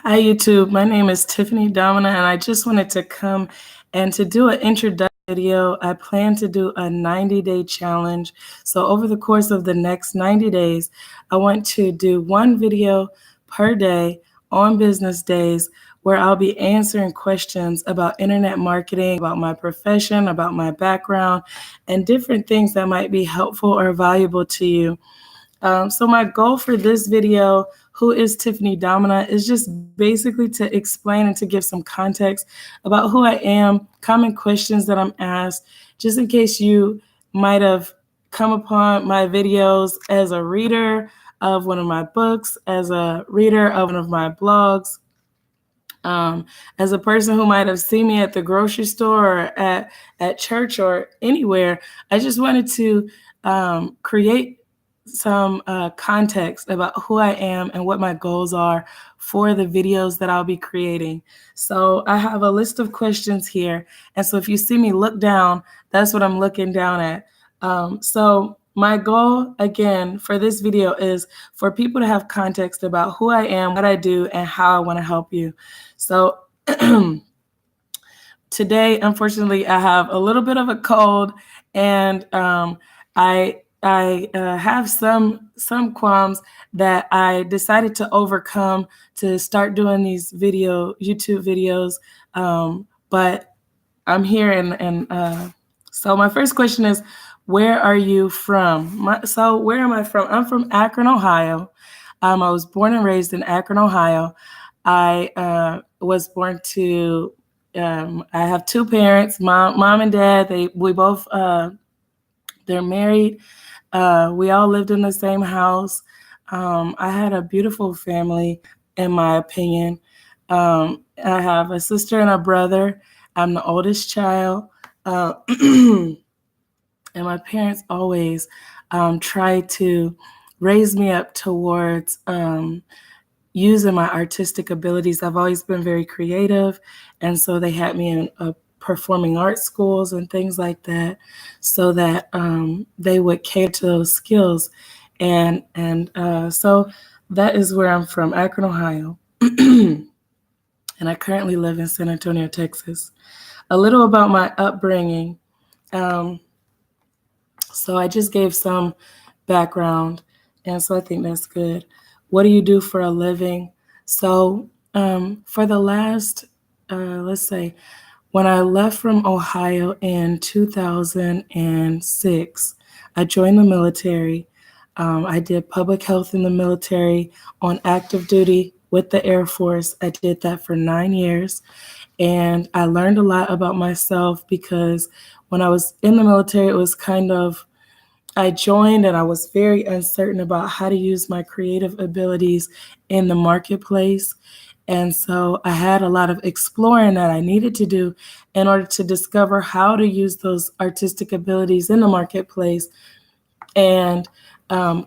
Hi, YouTube. My name is Tiffany Domena, and I just wanted to come and to do an introduction video. I plan to do a 90-day challenge. So over the course of the next 90 days, I want to do one video per day on business days where I'll be answering questions about internet marketing, about my profession, about my background, and different things that might be helpful or valuable to you. So my goal for this video, who is Tiffany Domena, is just basically to explain and to give some context about who I am, common questions that I'm asked, just in case you might have come upon my videos as a reader of one of my books, as a reader of one of my blogs, as a person who might have seen me at the grocery store or at church or anywhere. I just wanted to create some context about who I am and what my goals are for the videos that I'll be creating. So I have a list of questions here. And so if you see me look down, that's what I'm looking down at. So my goal, again, for this video is for people to have context about who I am, what I do, and how I want to help you. So today, unfortunately, I have a little bit of a cold, and I have some qualms that I decided to overcome to start doing these YouTube videos. But I'm here, and so my first question is, where are you from? So where am I from? I'm from Akron, Ohio. I was born and raised in Akron, Ohio. I was born to I have two parents, mom and dad. We both they're married. We all lived in the same house. I had a beautiful family, in my opinion. I have a sister and a brother. I'm the oldest child. And my parents always tried to raise me up towards using my artistic abilities. I've always been very creative, and so they had me in performing arts schools and things like that, so that they would cater to those skills. And so that is where I'm from, Akron, Ohio. And I currently live in San Antonio, Texas. A little about my upbringing. So I just gave some background, and so I think that's good. What do you do for a living? So for the last, let's say, when I left from Ohio in 2006, I joined the military. I did public health in the military on active duty with the Air Force. I did that for 9 years. And I learned a lot about myself because when I was in the military, it was I joined and I was very uncertain about how to use my creative abilities in the marketplace. And so I had a lot of exploring that I needed to do in order to discover how to use those artistic abilities in the marketplace. And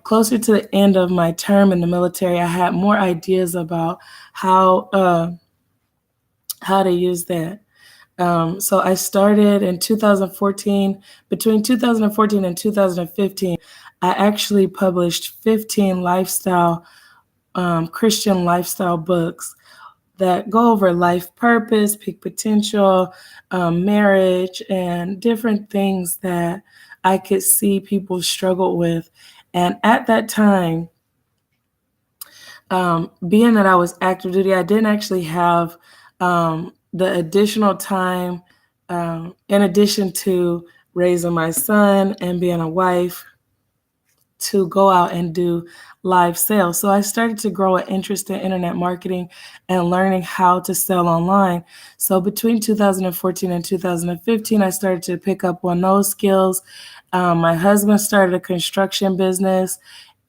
closer to the end of my term in the military, I had more ideas about how to use that. So I started in 2014. Between 2014 and 2015, I actually published 15 Christian lifestyle books that go over life purpose, peak potential, marriage, and different things that I could see people struggle with. And at that time, being that I was active duty, I didn't actually have the additional time, in addition to raising my son and being a wife, to go out and do live sales. So I started to grow an interest in internet marketing and learning how to sell online. So between 2014 and 2015, I started to pick up on those skills. My husband started a construction business,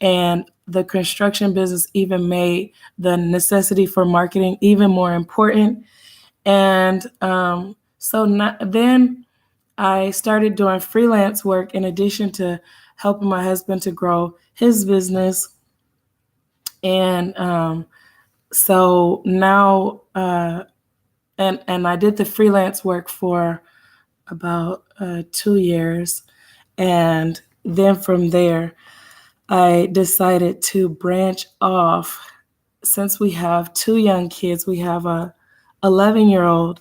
and the construction business even made the necessity for marketing even more important. And then I started doing freelance work in addition to helping my husband to grow his business. And so now, and I did the freelance work for about 2 years. And then from there, I decided to branch off. since we have two young kids, we have a 11-year-old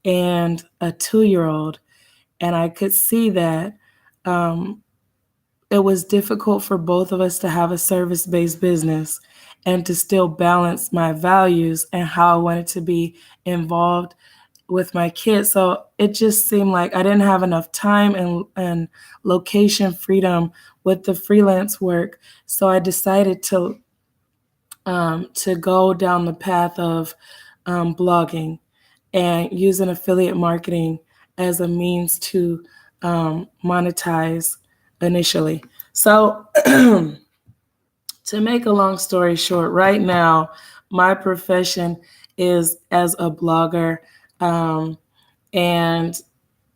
and a 2-year-old, and I could see that um, it was difficult for both of us to have a service-based business and to still balance my values and how I wanted to be involved with my kids. So it just seemed like I didn't have enough time and location freedom with the freelance work. So I decided to go down the path of blogging and using affiliate marketing as a means to monetize initially. So, to make a long story short, right now, my profession is as a blogger. Um, and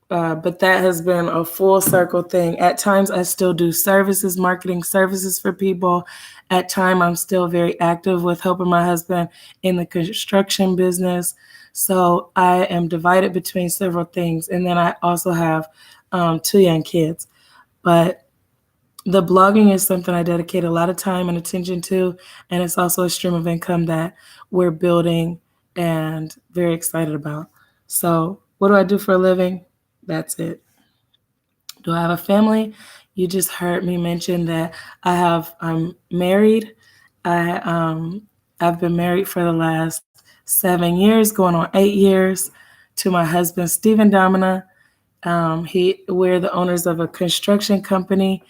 but that has been a full circle thing. At times, I still do services, marketing services for people. At time, I'm still very active with helping my husband in the construction business. So I am divided between several things, and then I also have two young kids. But the blogging is something I dedicate a lot of time and attention to, and it's also a stream of income that we're building and very excited about. So, what do I do for a living? That's it. Do I have a family? You just heard me mention that I'm married. I I've been married for the last 7 years, going on 8 years, to my husband Stephen Domena. We're the owners of a construction company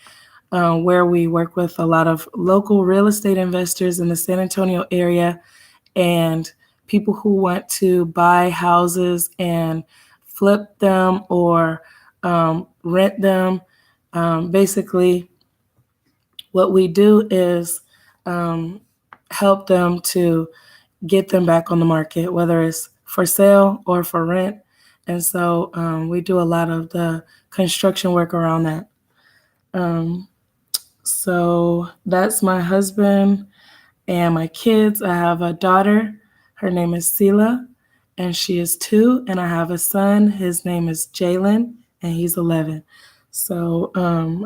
where we work with a lot of local real estate investors in the San Antonio area and people who want to buy houses and flip them or rent them. Basically, what we do is um, help them to get them back on the market, whether it's for sale or for rent. And so we do a lot of the construction work around that. Um, so that's my husband and my kids. I have a daughter. Her name is Sela, and she is 2. And I have a son. His name is Jalen, and he's 11. So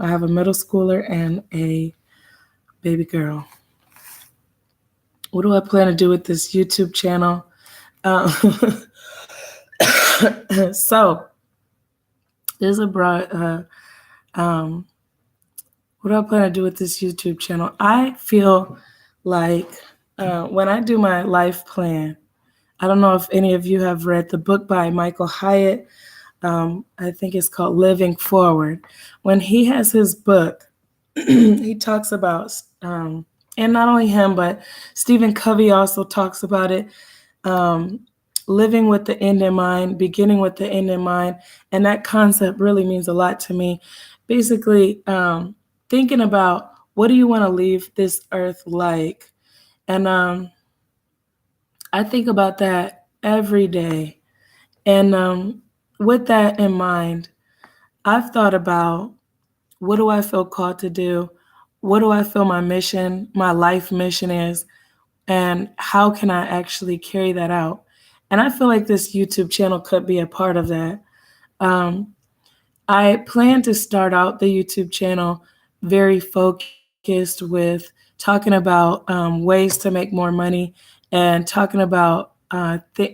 I have a middle schooler and a baby girl. What do I plan to do with this YouTube channel? Uh, so there's a broad. Um, what do I plan to do with this YouTube channel? I feel like when I do my life plan, I don't know if any of you have read the book by Michael Hyatt. I think it's called Living Forward. When he has his book, he talks about, and not only him, but Stephen Covey also talks about it, um, living with the end in mind, beginning with the end in mind. And that concept really means a lot to me. Basically, thinking about what do you want to leave this earth like? And I think about that every day. And with that in mind, I've thought about what do I feel called to do? What do I feel my mission, my life mission is? And how can I actually carry that out? And I feel like this YouTube channel could be a part of that. Um, I plan to start out the YouTube channel very focused with talking about ways to make more money and talking about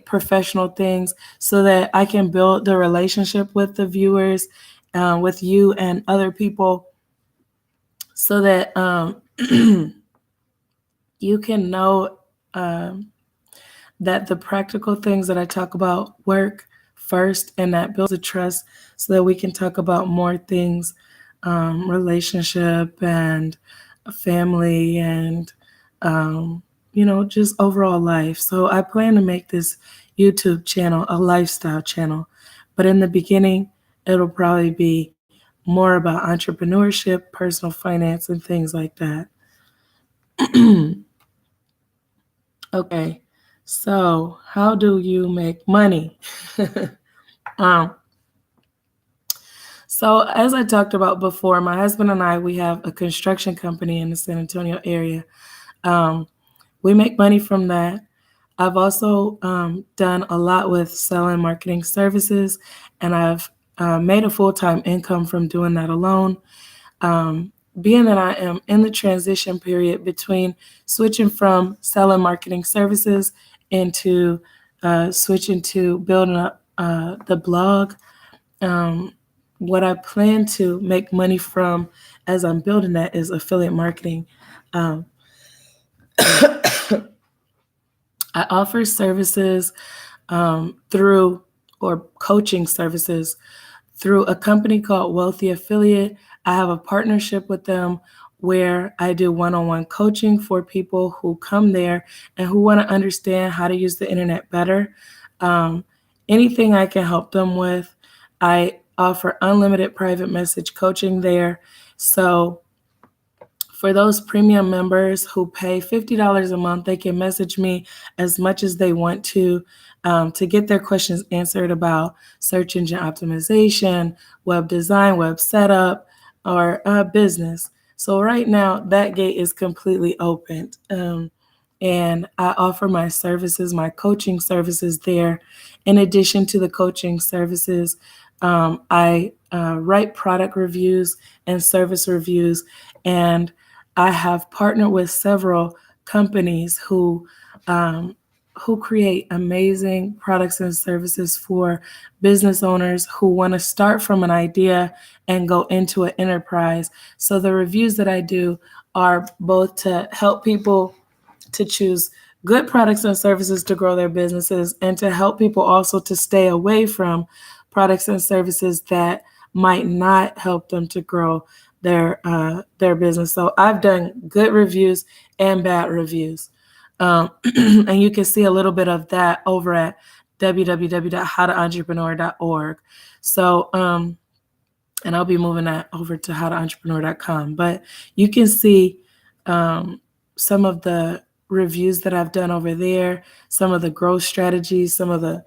professional things so that I can build the relationship with the viewers, with you and other people, so that you can know that the practical things that I talk about work first, and that builds a trust so that we can talk about more things, relationship and family and, just overall life. So I plan to make this YouTube channel a lifestyle channel. But in the beginning, it'll probably be more about entrepreneurship, personal finance, and things like that. Okay, so how do you make money? um, so as I talked about before, my husband and I, we have a construction company in the San Antonio area. Um, we make money from that. I've also done a lot with selling marketing services, and I've made a full-time income from doing that alone. being that I am in the transition period between switching from selling marketing services into switching to building up the blog, um, what I plan to make money from as I'm building that is affiliate marketing. Um, I offer services through or coaching services through a company called Wealthy Affiliate. I have a partnership with them where I do one on one coaching for people who come there and who want to understand how to use the internet better. Um, Anything I can help them with, I offer unlimited private message coaching there. So for those premium members who pay $50 a month, they can message me as much as they want to get their questions answered about search engine optimization, web design, web setup, or business. So right now, that gate is completely open. And I offer my services, my coaching services there. In addition to the coaching services, I write product reviews and service reviews, and I have partnered with several companies um, who create amazing products and services for business owners who want to start from an idea and go into an enterprise. So the reviews that I do are both to help people to choose good products and services to grow their businesses and to help people also to stay away from products and services that might not help them to grow their business. So I've done good reviews and bad reviews. And you can see a little bit of that over at www.howtoentrepreneur.org. So and I'll be moving that over to howtoentrepreneur.com. But you can see um, some of the reviews that I've done over there, some of the growth strategies, some of the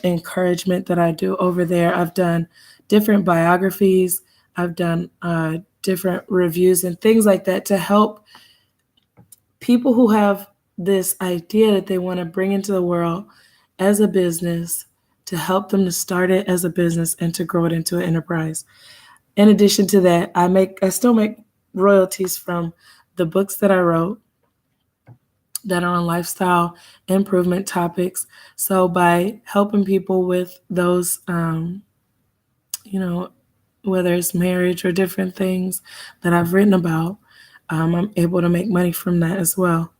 encouragement that I do over there. I've done different biographies, I've done different reviews and things like that to help people who have this idea that they want to bring into the world as a business, to help them to start it as a business and to grow it into an enterprise. In addition to that, I still make royalties from the books that I wrote that are on lifestyle improvement topics. So by helping people with those, you know, whether it's marriage or different things that I've written about, I'm able to make money from that as well.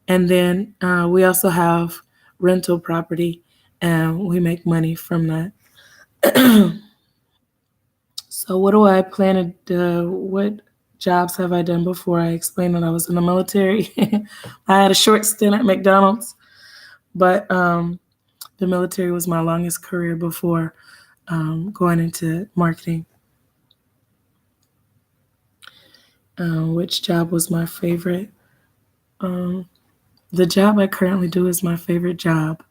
And then we also have rental property, and we make money from that. So what do I plan to do? What jobs have I done before? I explained that I was in the military. I had a short stint at McDonald's, but the military was my longest career before going into marketing. Which job was my favorite? Um, the job I currently do is my favorite job.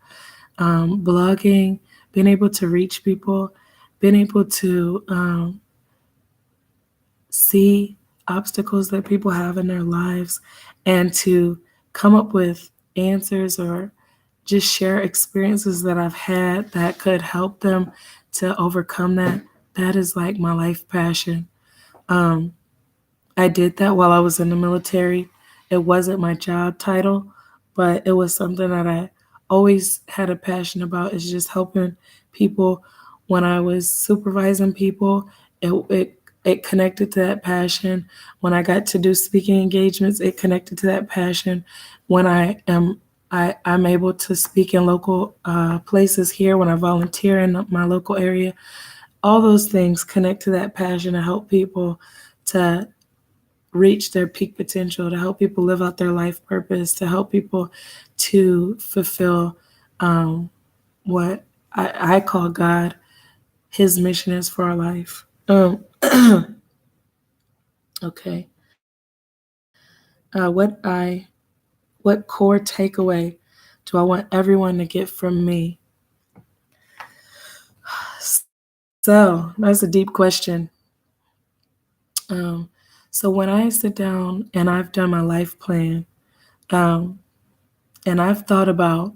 Blogging, being able to reach people, being able to see obstacles that people have in their lives and to come up with answers or just share experiences that I've had that could help them to overcome that. That is like my life passion. Um, I did that while I was in the military. It wasn't my job title, but it was something that I always had a passion about, is just helping people. When I was supervising people, it connected to that passion. When I got to do speaking engagements, it connected to that passion. When I'm able to speak in local places here, when I volunteer in my local area, all those things connect to that passion to help people to reach their peak potential, to help people live out their life purpose, to help people to fulfill what I call God, His mission is for our life. Okay. What core takeaway do I want everyone to get from me? So that's a deep question. Um, so when I sit down and I've done my life plan, um, and I've thought about,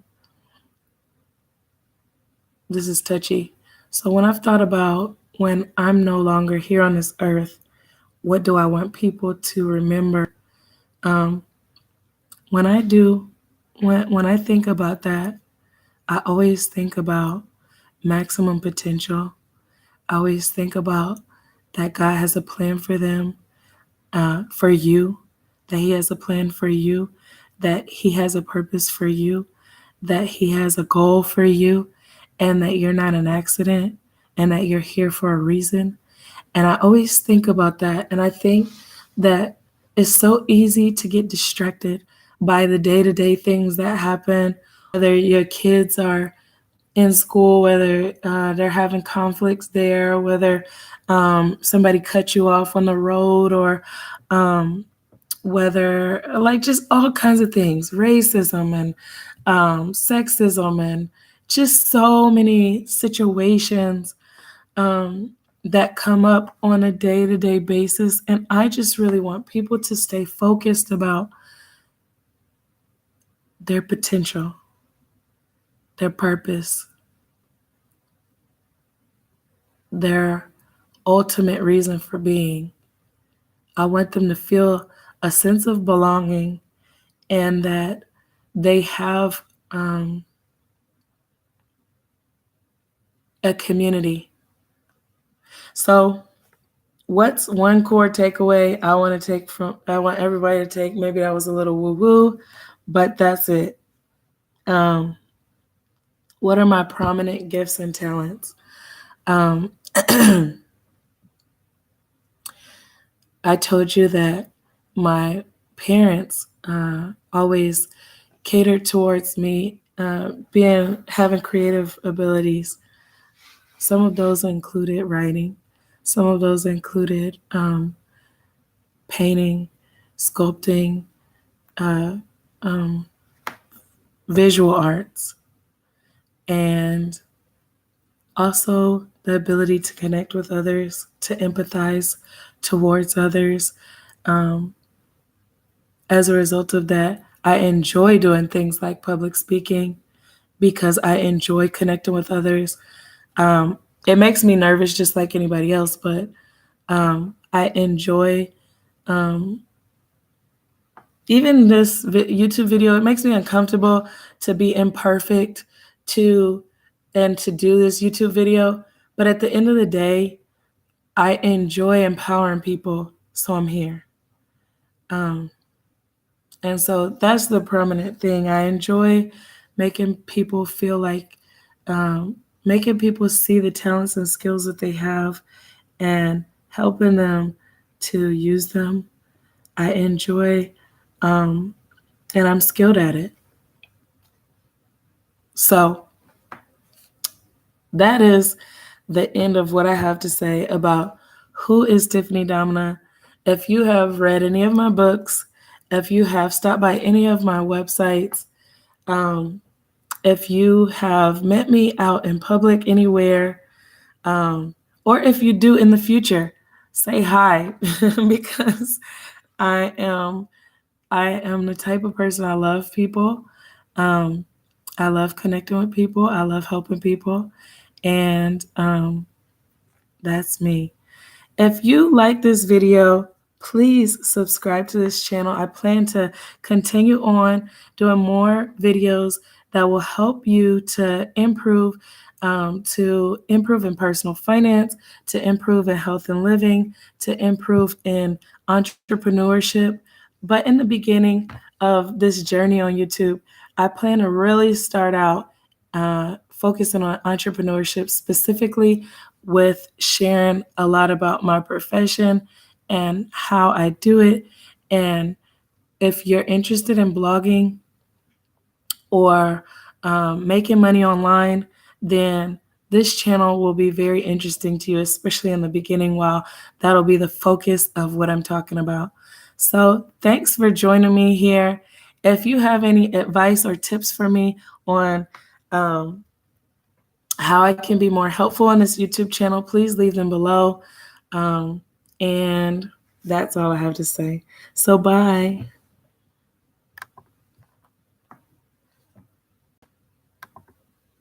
this is touchy. So when I've thought about when I'm no longer here on this earth, What do I want people to remember? Um, when I do, when I think about that, I always think about maximum potential. I always think about that God has a plan for them, for you, that He has a plan for you, that He has a purpose for you, that He has a goal for you, and that you're not an accident, and that you're here for a reason. And I always think about that. And I think that it's so easy to get distracted by the day to day things that happen, whether your kids are in school, whether they're having conflicts there, whether somebody cut you off on the road, or um, whether, like, just all kinds of things, racism and sexism, and just so many situations that come up on a day to day basis. And I just really want people to stay focused about their potential, their purpose, their ultimate reason for being. I want them to feel a sense of belonging, and that they have a community. So, what's one core takeaway I want everybody to take? Maybe that was a little woo woo, but that's it. Um, what are my prominent gifts and talents? Um, I told you that my parents always catered towards me having creative abilities. Some of those included writing. Some of those included painting, sculpting, uh, um, visual arts, and also the ability to connect with others, to empathize towards others. Um, as a result of that, I enjoy doing things like public speaking because I enjoy connecting with others. It makes me nervous just like anybody else, but I enjoy even this YouTube video. It makes me uncomfortable to be imperfect, to and to do this YouTube video. But at the end of the day, I enjoy empowering people, so I'm here. Um, and so that's the permanent thing. I enjoy making people feel like, making people see the talents and skills that they have, and helping them to use them. I enjoy, and I'm skilled at it. So that is the end of what I have to say about who is Tiffany Domena. If you have read any of my books, if you have stopped by any of my websites, if you have met me out in public anywhere, or if you do in the future, say hi because I am I am the type of person. I love people. Um, I love connecting with people. I love helping people, and that's me. If you like this video, please subscribe to this channel. I plan to continue on doing more videos that will help you to improve in personal finance, to improve in health and living, to improve in entrepreneurship. But in the beginning of this journey on YouTube, I plan to really start out focusing on entrepreneurship, specifically with sharing a lot about my profession and how I do it. And if you're interested in blogging or making money online, then this channel will be very interesting to you, especially in the beginning, while that'll be the focus of what I'm talking about. So thanks for joining me here. If you have any advice or tips for me on how I can be more helpful on this YouTube channel, please leave them below. And that's all I have to say. So bye.